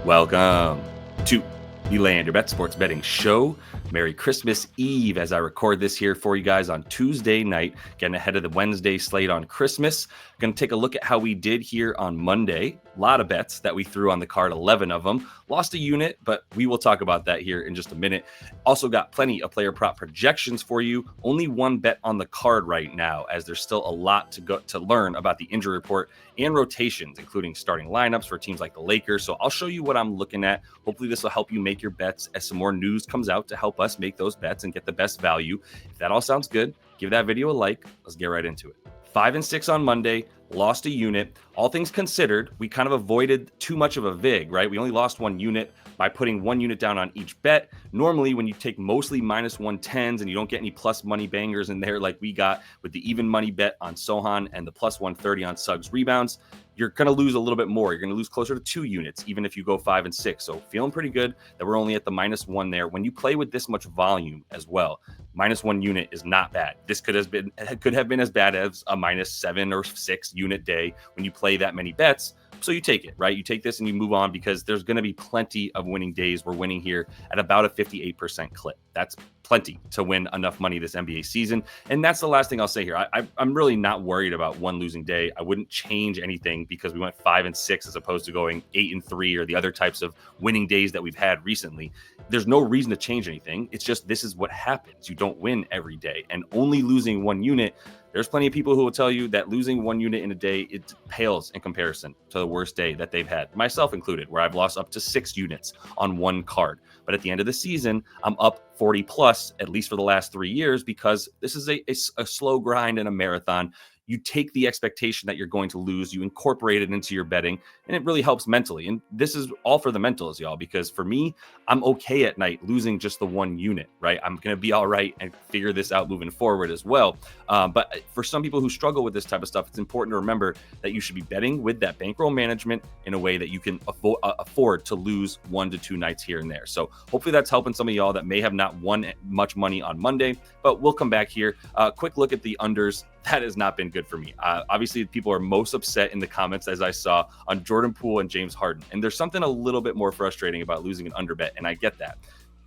Welcome to the Lay Under Bet Sports Betting Show. Merry Christmas Eve as I record this here for you guys on Tuesday night, getting ahead of the Wednesday slate on Christmas. Going to take a look at how we did here on Monday. A lot of bets that we threw on the card, 11 of them. Lost a unit, but we will talk about that here in just a minute. Also got plenty of player prop projections for you. Only one bet on the card right now, as there's still a lot to learn about the injury report and rotations, including starting lineups for teams like the Lakers. So I'll show you what I'm looking at. Hopefully this will help you make your bets as some more news comes out to help us make those bets and get the best value. If that all sounds good, give that video a like. Let's get right into it. 5 and 6 on Monday, lost a unit. All things considered, we kind of avoided too much of a vig, right? We only lost one unit by putting one unit down on each bet. Normally, when you take mostly minus 110s and you don't get any plus money bangers in there like we got with the even money bet on Sohan and the plus 130 on Suggs rebounds, you're going to lose a little bit more. You're going to lose closer to 2 units, even if you go 5 and 6. So feeling pretty good that we're only at the minus 1 there. When you play with this much volume as well, minus 1 unit is not bad. This could have been as bad as a minus 7 or 6 unit day when you play that many bets. So you take it, right? You take this and you move on because there's going to be plenty of winning days. We're winning here at about a 58% clip. That's plenty to win enough money this NBA season. And that's the last thing I'll say here. I'm really not worried about one losing day. I wouldn't change anything because we went 5 and 6 as opposed to going 8 and 3 or the other types of winning days that we've had recently. There's no reason to change anything. It's just this is what happens. You don't win every day. And only losing one unit, there's plenty of people who will tell you that losing one unit in a day, it pales in comparison to the worst day that they've had, myself included, where I've lost up to 6 units on one card. But at the end of the season, I'm up 40 plus, at least for the last 3 years, because this is a slow grind and a marathon. You take the expectation that you're going to lose, you incorporate it into your betting, and it really helps mentally. And this is all for the mentals, y'all, because for me, I'm okay at night losing just the one unit, right? I'm going to be all right and figure this out moving forward as well. But for some people who struggle with this type of stuff, it's important to remember that you should be betting with that bankroll management in a way that you can afford to lose 1 to 2 nights here and there. So hopefully that's helping some of y'all that may have not won much money on Monday, but we'll come back here. Quick look at the unders. That has not been good for me. Obviously, people are most upset in the comments, as I saw, on Jordan Poole and James Harden. And there's something a little bit more frustrating about losing an underbet, and I get that.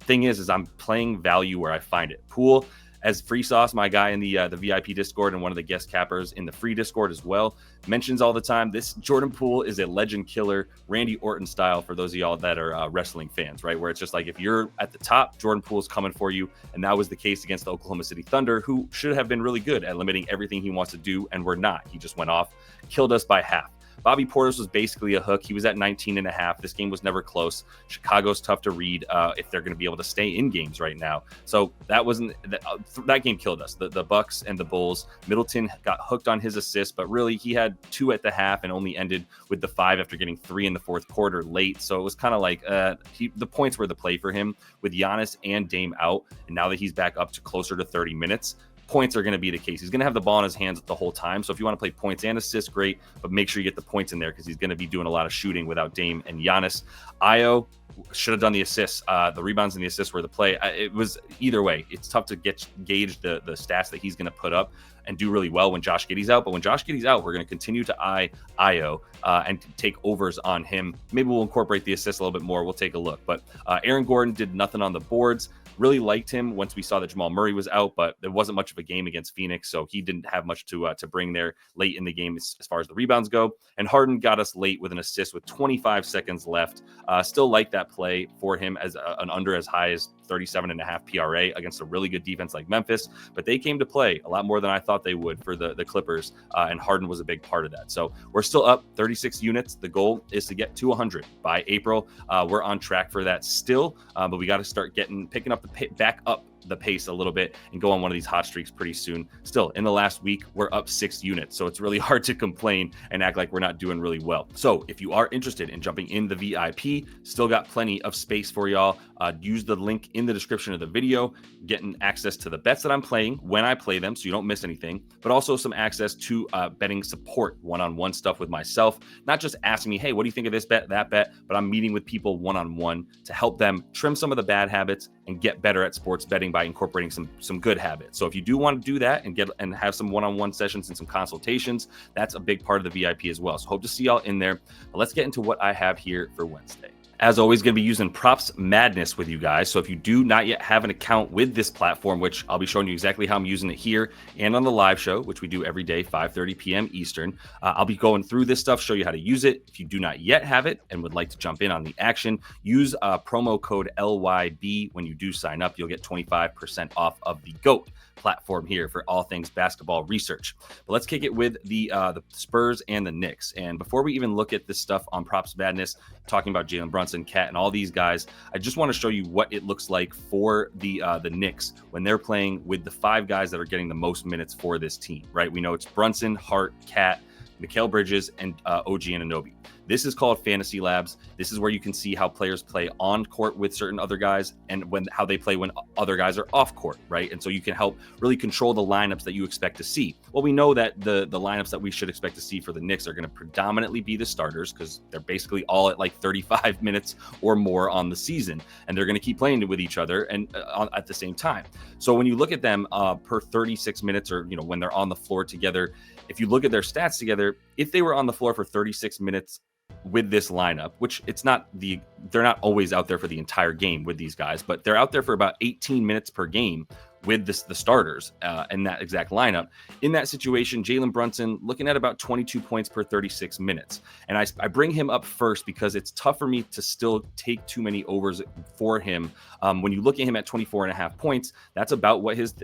Thing is I'm playing value where I find it. Poole, as Free Sauce, my guy in the VIP Discord and one of the guest cappers in the free Discord as well, mentions all the time, this Jordan Poole is a legend killer, Randy Orton style for those of y'all that are wrestling fans, right? Where it's just like if you're at the top, Jordan Poole's coming for you. And that was the case against the Oklahoma City Thunder, who should have been really good at limiting everything he wants to do, and we're not. He just went off, killed us by half. Bobby Portis was basically a hook. He was at 19.5. This game was never close. Chicago's tough to read if they're going to be able to stay in games right now. So that game killed us. The Bucks and the Bulls. Middleton got hooked on his assist, but really he had 2 at the half and only ended with the 5 after getting 3 in the fourth quarter late. So it was kind of like the points were the play for him with Giannis and Dame out. And now that he's back up to closer to 30 minutes, points are going to be the case. He's going to have the ball in his hands the whole time. So if you want to play points and assists, great, but make sure you get the points in there because he's going to be doing a lot of shooting without Dame and Giannis. Io should have done the assists. The rebounds and the assists were the play. It was either way. It's tough to gauge the stats that he's going to put up and do really well when Josh Giddey's out. But when Josh Giddey's out, we're going to continue to eye Io and take overs on him. Maybe we'll incorporate the assists a little bit more. We'll take a look. But Aaron Gordon did nothing on the boards. Really liked him once we saw that Jamal Murray was out, but there wasn't much of a game against Phoenix, so he didn't have much to bring there late in the game as far as the rebounds go. And Harden got us late with an assist with 25 seconds left. Still like that play for him as an under as high as 37.5 PRA against a really good defense like Memphis, but they came to play a lot more than I thought they would for the Clippers, and Harden was a big part of that. So we're still up 36 units. The goal is to get to 100 by April. We're on track for that still, but we got to start picking up back up the pace a little bit and go on one of these hot streaks pretty soon. Still, in the last week, we're up 6 units, so it's really hard to complain and act like we're not doing really well. So if you are interested in jumping in the VIP, still got plenty of space for y'all. Use the link in the description of the video, getting access to the bets that I'm playing when I play them so you don't miss anything, but also some access to betting support, one-on-one stuff with myself, not just asking me, hey, what do you think of this bet, that bet, but I'm meeting with people one-on-one to help them trim some of the bad habits and get better at sports betting by incorporating some good habits. So if you do want to do that and have some one-on-one sessions and some consultations, that's a big part of the VIP as well. So hope to see y'all in there. But let's get into what I have here for Wednesday. As always, going to be using Props Madness with you guys. So if you do not yet have an account with this platform, which I'll be showing you exactly how I'm using it here and on the live show, which we do every day, 5:30 p.m. Eastern, I'll be going through this stuff, show you how to use it. If you do not yet have it and would like to jump in on the action, use promo code LYB when you do sign up. You'll get 25% off of the GOAT platform here for all things basketball research. But let's kick it with the Spurs and the Knicks. And before we even look at this stuff on Props Madness, talking about Jalen Brunson, Cat, and all these guys, I just want to show you what it looks like for the Knicks when they're playing with the 5 guys that are getting the most minutes for this team, right? We know it's Brunson, Hart, Cat, Mikal Bridges, and OG Anunoby. This is called Fantasy Labs. This is where you can see how players play on court with certain other guys and how they play when other guys are off court, right? And so you can help really control the lineups that you expect to see. Well, we know that the lineups that we should expect to see for the Knicks are going to predominantly be the starters because they're basically all at like 35 minutes or more on the season, and they're going to keep playing with each other and at the same time. So when you look at them per 36 minutes, or when they're on the floor together, if you look at their stats together, if they were on the floor for 36 minutes with this lineup, which they're not always out there for the entire game with these guys, but they're out there for about 18 minutes per game with the starters and that exact lineup. In that situation, Jalen Brunson looking at about 22 points per 36 minutes. And I bring him up first because it's tough for me to still take too many overs for him. When you look at him at 24.5 points, that's about what his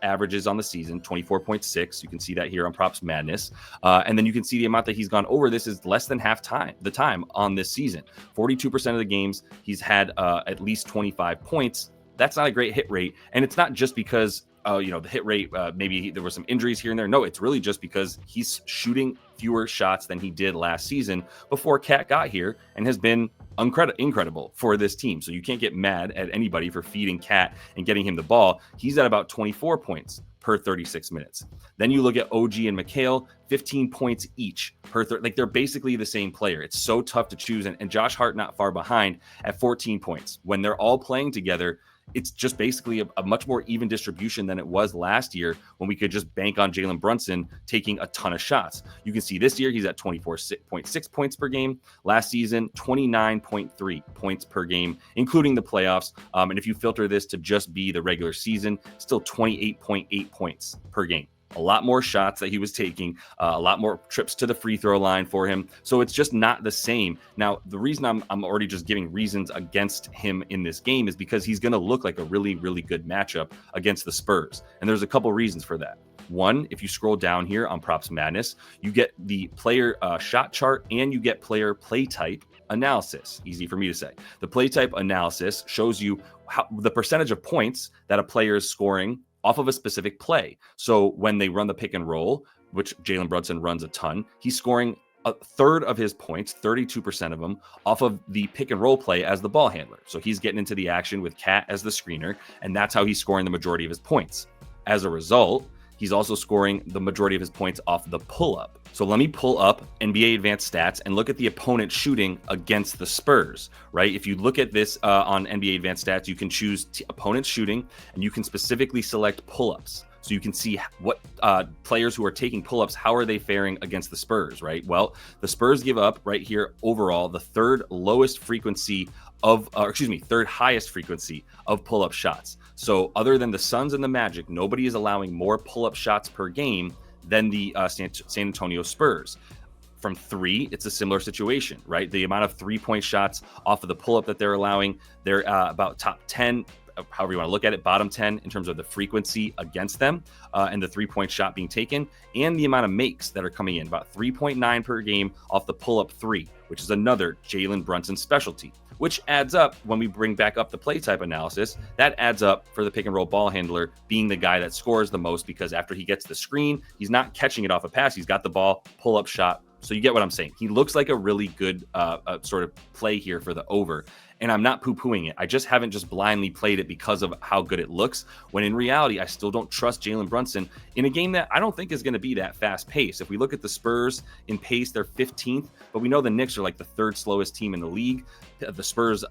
average is on the season, 24.6. You can see that here on Props Madness. And then you can see the amount that he's gone over. This is less than half the time on this season. 42% of the games he's had at least 25 points. That's not a great hit rate. And it's not just because, the hit rate, maybe there were some injuries here and there. No, it's really just because he's shooting fewer shots than he did last season before Cat got here and has been incredible for this team. So you can't get mad at anybody for feeding Cat and getting him the ball. He's at about 24 points per 36 minutes. Then you look at OG and Mikal, 15 points each per they're basically the same player. It's so tough to choose. And Josh Hart not far behind at 14 points. When they're all playing together, it's just basically a much more even distribution than it was last year when we could just bank on Jalen Brunson taking a ton of shots. You can see this year he's at 24.6 points per game. Last season, 29.3 points per game, including the playoffs. And if you filter this to just be the regular season, still 28.8 points per game. A lot more shots that he was taking, a lot more trips to the free throw line for him. So it's just not the same. Now, the reason I'm already just giving reasons against him in this game is because he's going to look like a really, really good matchup against the Spurs. And there's a couple reasons for that. One, if you scroll down here on Props Madness, you get the player shot chart and you get player play type analysis. Easy for me to say. The play type analysis shows you the percentage of points that a player is scoring off of a specific play. So when they run the pick and roll, which Jalen Brunson runs a ton, he's scoring a third of his points, 32% of them, off of the pick and roll play as the ball handler. So he's getting into the action with Cat as the screener, and that's how he's scoring the majority of his points. As a result, he's also scoring the majority of his points off the pull-up. So let me pull up NBA Advanced Stats and look at the opponent shooting against the Spurs, right? If you look at this on NBA Advanced Stats, you can choose opponent shooting, and you can specifically select pull-ups. So you can see what players who are taking pull-ups, how are they faring against the Spurs, right? Well, the Spurs give up right here overall the third highest frequency of pull-up shots. So other than the Suns and the Magic, nobody is allowing more pull-up shots per game than the San Antonio Spurs. From 3, it's a similar situation, right? The amount of 3-point shots off of the pull-up that they're allowing, they're about top 10, however you want to look at it, bottom 10 in terms of the frequency against them and the 3-point shot being taken, and the amount of makes that are coming in, about 3.9 per game off the pull-up 3, which is another Jalen Brunson specialty, which adds up when we bring back up the play type analysis. That adds up for the pick and roll ball handler being the guy that scores the most, because after he gets the screen, he's not catching it off a pass. He's got the ball, pull-up shot. So you get what I'm saying. He looks like a really good sort of play here for the over. And I'm not poo-pooing it. I just haven't just blindly played it because of how good it looks, when in reality, I still don't trust Jalen Brunson in a game that I don't think is going to be that fast paced. If we look at the Spurs in pace, they're 15th, but we know the Knicks are like the 3rd slowest team in the league. The Spurs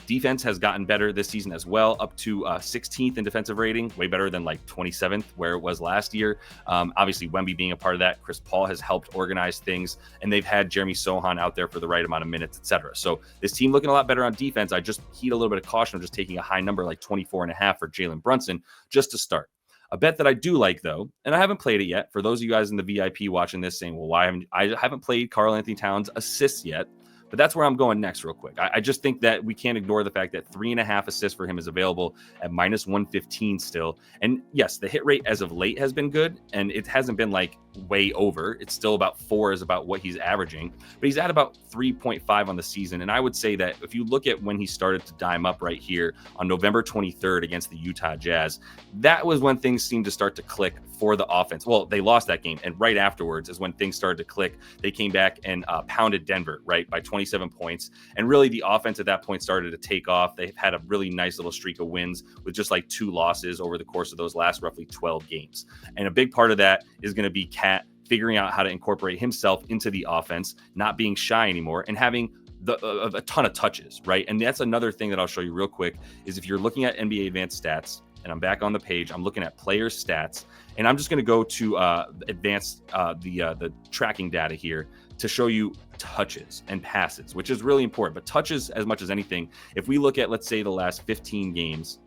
defense has gotten better this season as well, up to 16th in defensive rating, way better than like 27th where it was last year. Obviously, Wemby being a part of that, Chris Paul has helped organize things guys, and they've had Jeremy Sohan out there for the right amount of minutes, etc. So this team looking a lot better on defense. I just heed a little bit of caution of just taking a high number like 24.5 for Jalen Brunson just to start. A bet that I do like, though, and I haven't played it yet, for those of you guys in the VIP watching this saying, well, why I haven't played Karl-Anthony Towns assists yet, but that's where I'm going next real quick. I just think that we can't ignore the fact that 3.5 assists for him is available at minus 115 still. And yes, the hit rate as of late has been good, and it hasn't been like way over. It's still about 4 is about what he's averaging, but he's at about 3.5 on the season. And I would say that if you look at when he started to dime up right here on November 23rd against the Utah Jazz, that was when things seemed to start to click for the offense. Well, they lost that game, and right afterwards is when things started to click. They came back and pounded Denver, right, by 27 points. And really the offense at that point started to take off. They've had a really nice little streak of wins with just like 2 losses over the course of those last roughly 12 games. And a big part of that is going to be Cat figuring out how to incorporate himself into the offense, not being shy anymore, and having a ton of touches, right? And that's another thing that I'll show you real quick is if you're looking at NBA Advanced Stats, and I'm back on the page, I'm looking at player stats, and I'm just going to go to advanced the tracking data here to show you touches and passes, which is really important. But touches as much as anything, if we look at, let's say, the last 15 games,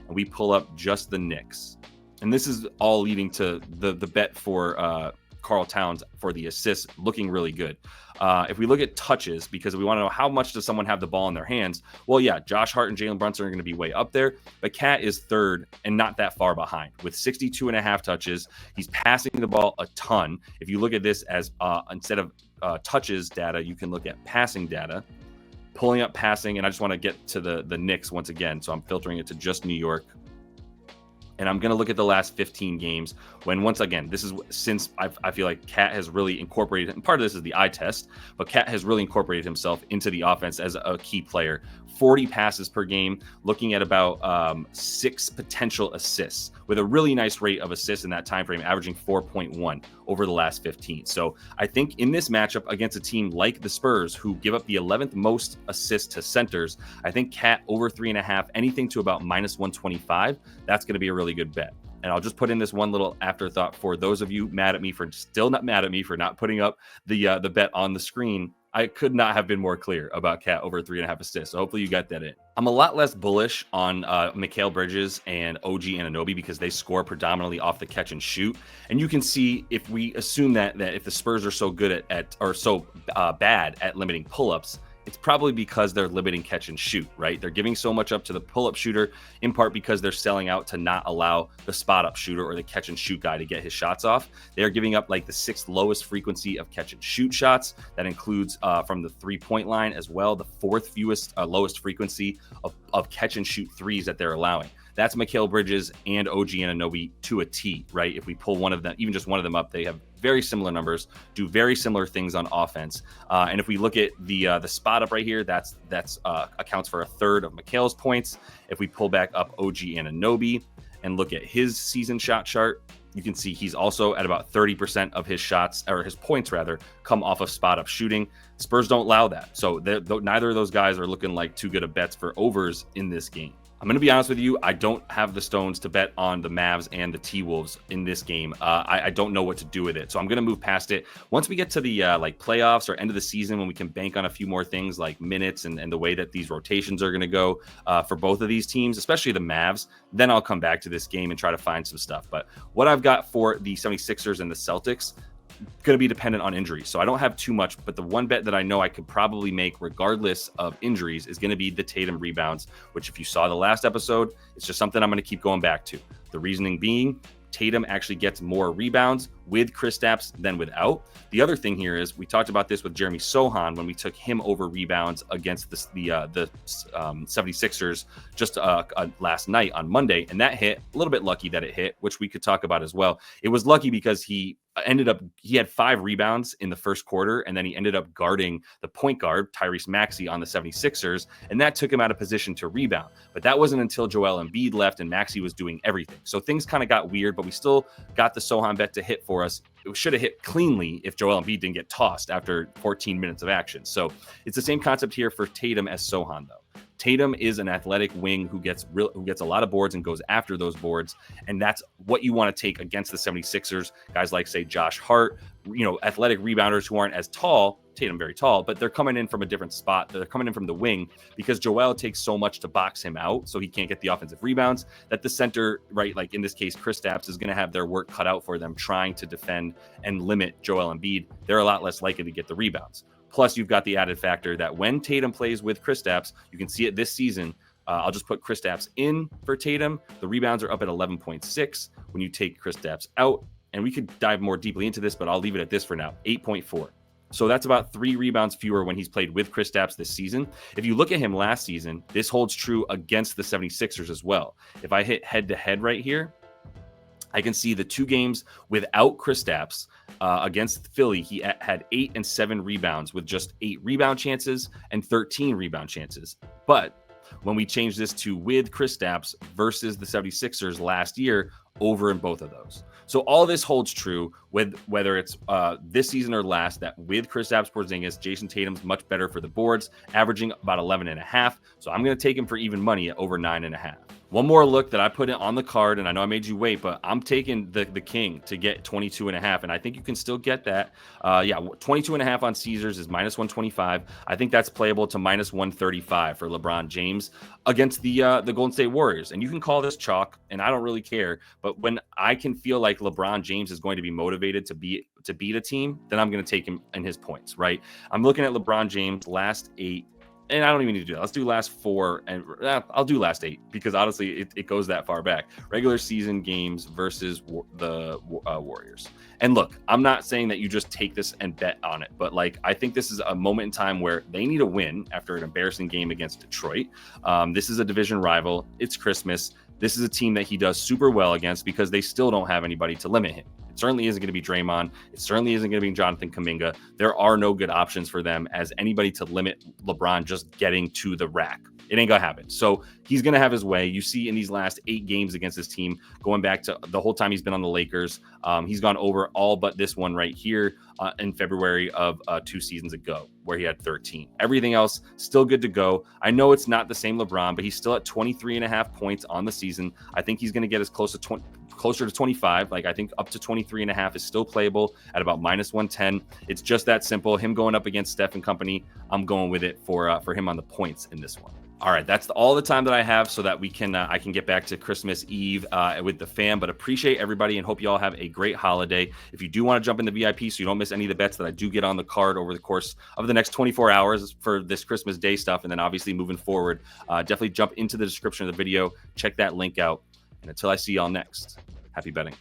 and we pull up just the Knicks, and this is all leading to the bet for Karl Towns for the assists looking really good. If we look at touches, because we want to know how much does someone have the ball in their hands, well, yeah, Josh Hart and Jalen Brunson are going to be way up there, but Cat is third and not that far behind with 62.5 touches. He's passing the ball a ton. If you look at this as instead of touches data, you can look at passing data, pulling up passing, and I just want to get to the Knicks once again, so I'm filtering it to just New York. And I'm going to look at the last 15 games when, once again, this is since I feel like Cat has really incorporated, and part of this is the eye test, but Cat has really incorporated himself into the offense as a key player. 40 passes per game, looking at about 6 potential assists with a really nice rate of assists in that time frame, averaging 4.1 over the last 15. So I think in this matchup against a team like the Spurs, who give up the 11th most assists to centers, I think Cat over 3.5, anything to about minus 125, that's going to be a really good bet. And I'll just put in this one little afterthought for those of you still not mad at me for not putting up the bet on the screen. I could not have been more clear about Cat over 3.5 assists. So hopefully you got that in. I'm a lot less bullish on Mikal Bridges and OG Anunoby because they score predominantly off the catch and shoot. And you can see if we assume that if the Spurs are so good at bad at limiting pull-ups, it's probably because they're limiting catch and shoot, right? They're giving so much up to the pull-up shooter, in part because they're selling out to not allow the spot-up shooter or the catch and shoot guy to get his shots off. They are giving up like the 6th lowest frequency of catch and shoot shots. That includes from the 3-point line as well, the 4th lowest frequency of catch and shoot threes that they're allowing. That's Mikal Bridges and OG Anunoby to a T, right? If we pull one of them, even just one of them up, they have very similar numbers, do very similar things on offense. And if we look at the spot up right here, that's accounts for 1/3 of Mikal's points. If we pull back up OG Anunoby and look at his season shot chart, you can see he's also at about 30% of his shots, or his points rather, come off of spot up shooting. Spurs don't allow that. So neither of those guys are looking like too good of bets for overs in this game. I'm going to be honest with you. I don't have the stones to bet on the Mavs and the T-Wolves in this game. I don't know what to do with it. So I'm going to move past it. Once we get to the playoffs or end of the season, when we can bank on a few more things like minutes and the way that these rotations are going to go for both of these teams, especially the Mavs, then I'll come back to this game and try to find some stuff. But what I've got for the 76ers and the Celtics, going to be dependent on injuries. So I don't have too much, but the one bet that I know I could probably make regardless of injuries is going to be the Tatum rebounds, which if you saw the last episode, it's just something I'm going to keep going back to. The reasoning being Tatum actually gets more rebounds with Kristaps than without. The other thing here is we talked about this with Jeremy Sohan when we took him over rebounds against the 76ers just last night on Monday, and that hit. A little bit lucky that it hit, which we could talk about as well. It was lucky because he had 5 rebounds in the first quarter, and then he ended up guarding the point guard, Tyrese Maxey, on the 76ers, and that took him out of position to rebound. But that wasn't until Joel Embiid left and Maxey was doing everything. So things kind of got weird, but we still got the Sohan bet to hit for us. It should have hit cleanly if Joel Embiid didn't get tossed after 14 minutes of action. So it's the same concept here for Tatum as Sohan, though. Tatum is an athletic wing who gets a lot of boards and goes after those boards, and that's what you want to take against the 76ers. Guys like, say, Josh Hart, athletic rebounders who aren't as tall. Tatum very tall, but they're coming in from a different spot. They're coming in from the wing because Joel takes so much to box him out, so he can't get the offensive rebounds, that the center, right, like in this case, Kristaps, is going to have their work cut out for them trying to defend and limit Joel Embiid. They're a lot less likely to get the rebounds. Plus, you've got the added factor that when Tatum plays with Kristaps, you can see it this season. I'll just put Kristaps in for Tatum. The rebounds are up at 11.6. When you take Kristaps out, and we could dive more deeply into this, but I'll leave it at this for now, 8.4. So that's about 3 rebounds fewer when he's played with Kristaps this season. If you look at him last season, this holds true against the 76ers as well. If I hit head-to-head right here, I can see the 2 games without Kristaps against Philly, he had 8 and 7 rebounds with just 8 rebound chances and 13 rebound chances. But when we change this to with Kristaps versus the 76ers last year, over in both of those. So all this holds true with whether it's this season or last, that with Kristaps Porzingis, Jason Tatum's much better for the boards, averaging about 11.5. So I'm going to take him for even money at over 9.5. One more look that I put it on the card, and I know I made you wait, but I'm taking the King to get 22.5, and I think you can still get that. 22.5 on Caesars is minus 125. I think that's playable to minus 135 for LeBron James against the Golden State Warriors. And you can call this chalk, and I don't really care. But when I can feel like LeBron James is going to be motivated to beat a team, then I'm going to take him in his points, right? I'm looking at LeBron James last 8. And I don't even need to do that. Let's do last 4, and I'll do last 8 because honestly, it goes that far back. Regular season games versus the Warriors. And look, I'm not saying that you just take this and bet on it, but like I think this is a moment in time where they need a win after an embarrassing game against Detroit. This is a division rival. It's Christmas. This is a team that he does super well against because they still don't have anybody to limit him. It certainly isn't going to be Draymond. It certainly isn't going to be Jonathan Kuminga. There are no good options for them as anybody to limit LeBron just getting to the rack. It ain't going to happen. So he's going to have his way. You see in these last 8 games against this team, going back to the whole time he's been on the Lakers, he's gone over all but this one right here in February of 2 seasons ago, where he had 13. Everything else still good to go. I know it's not the same LeBron, but he's still at 23.5 points on the season. I think he's going to get as close to closer to 25. Like I think up to 23.5 is still playable at about minus 110. It's just that simple. Him going up against Steph and company, I'm going with it for him on the points in this one. All right, that's all the time that I have so that we can I can get back to Christmas Eve with the fam. But appreciate everybody and hope you all have a great holiday. If you do want to jump in the VIP so you don't miss any of the bets that I do get on the card over the course of the next 24 hours for this Christmas Day stuff, and then obviously moving forward, definitely jump into the description of the video, check that link out. And until I see y'all next, happy betting.